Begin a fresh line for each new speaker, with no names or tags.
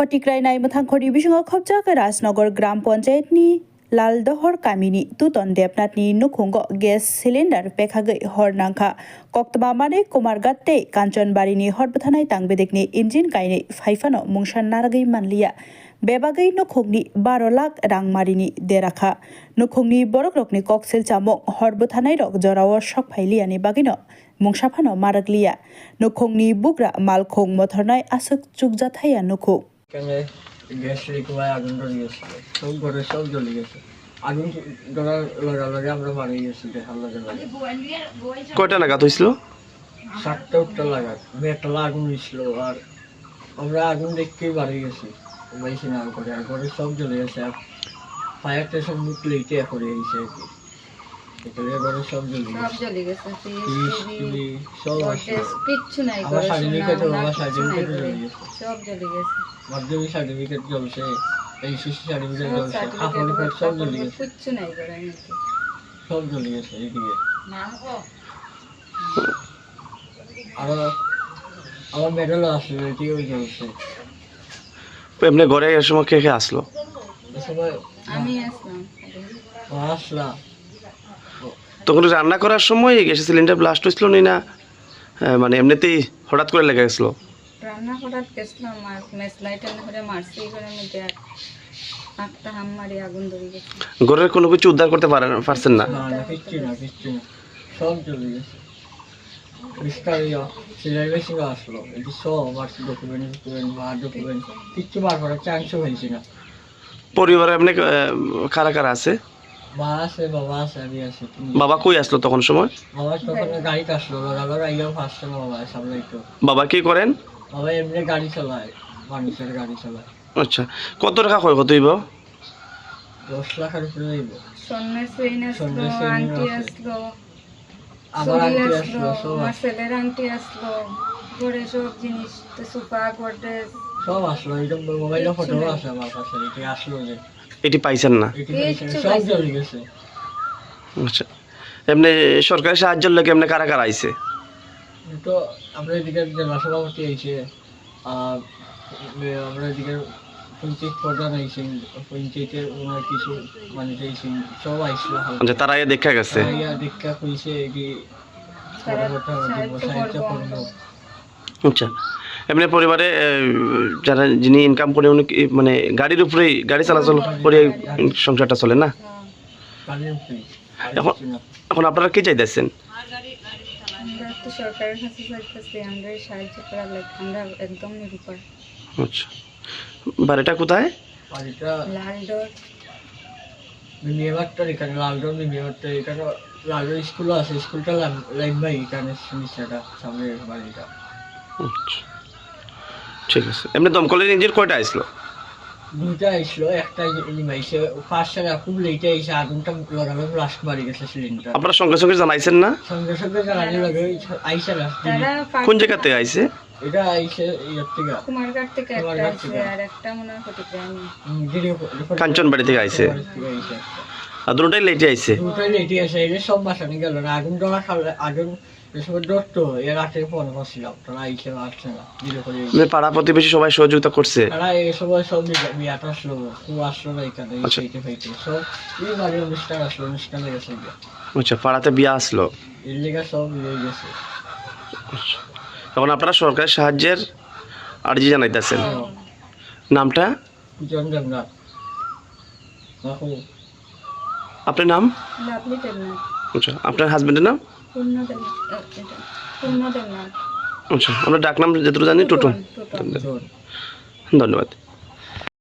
फटिक्रायनाय मोथांखरि बिसङाव खबजाखो राजनगर ग्राम पन्चायतनि लालदहर गामिनि तुतन देबनाथनि नुखुंग gas cylinder पेखागै हरनांखा कक्तमा माने कुमारगात्ते काঞ্চনबारिनि हरबथानाय तांबेदेकनि engine गायनै फाइफानो मुंसान नारगै मानलिया बेबागै नुखुंनि 12 lakh रांमारिनि देराखा नुखुंनि बरकरकनि कक्सिल चामो हरबथानाय रक जराव शक फाइलियानि बागैनो मुंसाफानो मारगलिया नुखुंनि बुग्रा मालखुं मथरनाय आसक चुकजाथाया नुखुं
গ্যাস লিকুয়ায় আগুন ধরে গেছে, সব ঘরে সব জ্বলে গেছে। আগুন ধরার লগে আমরা বাড়ি গেছি দেখার লগে লগে।
কয়টা নাগাদ হয়েছিল?
7টা লাগাত বেতলা আগুন হয়েছিল আর আমরা আগুন দেখতেই বাড়ি গেছি বেশি না করে আর ঘরে সব জ্বলে গেছে। আর ফায়ার স্টেশন বুক লেটে করে এসে এখানে ঘরে সব জ্বলে গেছে সব আছে
কিচ্ছু নাই
আমার সার্টিফিকেট জ্বলে গেছে
সব জ্বলে গেছে
মাধ্যমিক সার্টিফিকেট জ্বলছে এইচএসসি সার্টিফিকেট জ্বলছে কাপড় সব জ্বলে গেছে
কিচ্ছু নাই করে
সব জ্বলে গেছে এইদিকে আর আমার মেডেলও আসলো এটিও জ্বলছে।
এমনি ঘরে এর সময় কে কে আসলো?
এই সময়
আমি আসলাম
আসলাম
তখন রান্না করার সময় গ্যাস সিলিন্ডার ব্লাস্ট হয়েছিল না মানে এমনিতেই হঠাৎ করে লেগে গেছিল?
রান্না হঠাৎ গেছিলাম আর মেস লাইট এনে করে মারছি করে মধ্যে একটা হাম মারি আগুন ধরে গেছে।
ঘরের কোনো কিছু উদ্ধার করতে পারছেন না?
কিচ্ছু না সব জ্বলে গেছে। মিস্টারিয়া সিলাই মেশিন আসলো এটি সব আমার ডকুমেন্ট মার ডকুমেন্ট কিচ্ছু বার করার চান্সও হয়েছে না।
পরিবারে এমনি কারা কারা আছে?
মা আছে বাবা আছে আমি আছি।
বাবা কই আসলো তখন সময়?
বাবা তখন গাড়িতে আসলো লাগালো আইয়া ফার্স্টে বাবা সামলাইতো।
বাবা কি করেন?
বাবা এমনি গাড়ি চালায় মানুষের গাড়ি চালায়।
আচ্ছা কত টাকা ক্ষয়ক্ষত হইব?
10 লাখের উপরে হইব।
স্বর্ণের চেইন আসলো আংটি আসলো
আবার আংটি আসলো সব
আমার ছেলের আংটি আসলো ঘরে সব জিনিস সোফা গডরেজ
সব আসলো। এটা মোবাইলে ফটো আছে আমার কাছে এটি আসলো যে
এটি পাইছেন না?
এটি সব জ্বলে গেছে।
আচ্ছা এমনি সরকারি সাহায্যের লোক এমনি কারা কারা আইছে?
তো আমরা এদিকে জেলা সভাপতি আইছে আর আমরা এদিকে পঞ্চায়েত প্রধান আইছেন পঞ্চায়েতের ওনার কিছু মানে আইছেন সব আইসলো।
আচ্ছা তারা এ দেখা গেছে?
দেখা কইছে কি সাহায্য করবো।
আচ্ছা এমনি পরিবারে যারা যিনি ইনকাম করে উনি মানে গাড়ির উপরেই গাড়ি চলাচল করে সংসারটা চলে না? এখন এখন আপনারা কি চাইতেছেন?
আমরা তো সরকারের কাছে চাইতেছি আমরা সাহায্য করার লাগে আমরা একদম নিরুপায়।
আচ্ছা বাড়িটা কোথায়?
বাড়িটা
লালডোর
মিমিয়াবারটার এখানে লালডোর মিমিয়াবারটা এখানে লালডোর স্কুলও আছে স্কুলটা লাইনবাই এখানে সমস্যাটা সামনে বাড়িটা।
আচ্ছা ঠিক আছে। এমনি দমকলের ইঞ্জিন কয়টা আসলো?
2টা আসলো একটা নিমাইছে ফার্স্ট টাইম খুব লেটে আইছে আগুনটা লাগানো ব্লাস্ট মারি গেছে সিলিন্ডার।
আপনারা সঙ্গে সঙ্গে জানাইছেন না?
সঙ্গে সঙ্গে জানানি লাগে আইছে না।
কোন জায়গা থেকে আইছে?
এটা আইছে ইয়ার থেকে
কুমারঘাট থেকে একটা আছে আর একটা মনে হয় ফটিকরায়
কাঞ্চনবাড়ি থেকে আইছে আর দুটোই লেটে আইছে।
দুটোই লেটে আসে এর সব বাসানি গেল না আগুন ধরা খালে আগুন এসব ডট এর রাতে ফোন করছিলাম তারা আইছে আসছে না ধীরে করে
পাড়া প্রতিবেশী সবাই সহযোগিতা করছে?
তারা এই সময় সব বিয়াটা আসলো খুব আসলো না এখানে এইটা ফাইতে সব এই বাড়ি অনুষ্ঠান আসলো অনুষ্ঠানে গেছে।
আচ্ছা পাড়াতে বিয়া আসলো
এর লেগে সব হয়ে গেছে।
এখন আপনারা সরকারি সাহায্যের আর্জি জানাইতেছেন। নামটা?
জন দেবনাথ।
আপনার নাম?
লাভলি দেবনাথ।
আচ্ছা আপনার হাজবেন্ডের নাম?
পূর্ণ দেবনাথ।
আচ্ছা আমরা ডাক নাম যতটুকু জানি টুটুন। ধন্যবাদ।